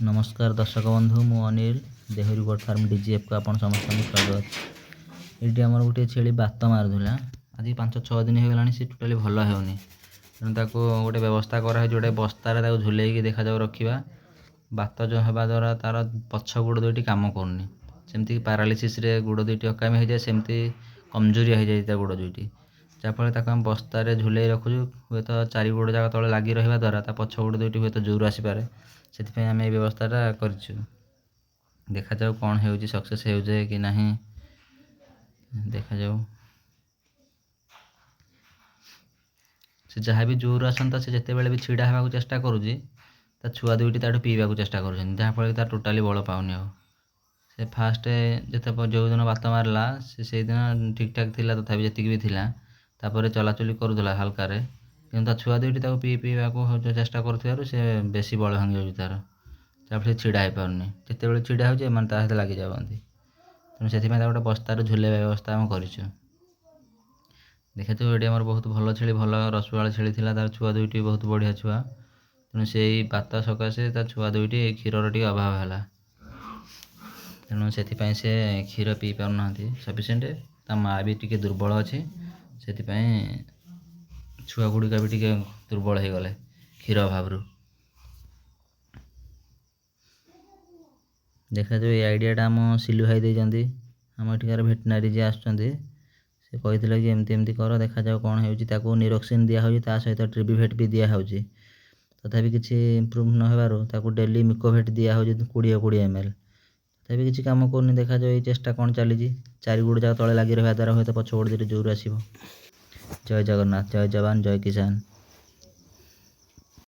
नमस्कार दर्शक बंधु मु अनिल देहरी गोट फार्म डीजीएफ को आपण समस्त स्वागत। ये आमर गोटे छेली बात मारुला आज 5-6 दिन हो गलानी सी टोटाली भल होनी तेणु गोटे व्यवस्था कराए जोटे बस्तार झुलैकी देखा जाऊ रखा बात जो हवा द्वारा तार पछ गोड़ दुईटी कम करनी सेमती पारालीसिस गोड़ दुईटी अकामी हो जाए सेमती कमजोरिया हो जाए गोड़ दुईटी जहाँफल आम बस्तार झुलै रखुचु हे तो 4 गोड़ जाक तले लगी रहा द्वारा पछ गोड़ दुईटी हे तो जोर आसीपे से आम ये व्यवस्थाटा करूँ देखा जाऊ कौन हो सक्सेस हो जाए कि नहीं देखा जाऊ से जहाँ भी जोर आसता से जिते बड़े भी छिड़ा होगा चेष्टा करुँची छुआ दुईटी ताठू पीवा चेष्टा कर टोटाली बल पाऊनी से फास्ट जिते जो दिन बात मारला से दिन ठीक ठाक थिला तथापि जी भी थिला तापर चलाचली करूला हल्कार कि छुआ दुईटी पी पीवा चेष्टा कर बेसी बल भांगी जाऊँ तार जहाँफल छिड़ा हो पारनी जिते बड़े छिड़ा हो सहित लगी जाती तेणु से गोटे बस्तार झुले व्यवस्था आम कर देखा ये आम बहुत भल छेली भल रसुआल छेली थी तार छुआ दुईटी बहुत बढ़िया छुआ तेणु से बात सकाशे छुआ दुईटी क्षीर टी अभाव है तेणु से क्षीर पी पारना सफिसीयंट ता माँ भी टी दुर्बल अच्छी से छुआ गुड़िका भी टी दुर्बल हो गले क्षीर अभाव देखा जो ये आइडियाटा आम सिलु भाई देती आम एठार भेटनारी जी आसुँच से कही कि एमती एमती कर देखा जाऊ कौन हो निरोक्सिन दिहूँ सहित ट्रिबिभेट भी दिहूँ तथापि किसी इम्प्रूव न होबार डेली मिकोभेट दिहूँ 20-20 ml तथापि किसी कम करनी देखा जाऊ ये चेष्टा कौन चली 4 गोड़ जाक तले लगी रहा द्वारा हूँ तो पछ गोड़ जोर आसो। जय जगन्नाथ, जय जवान, जय किसान।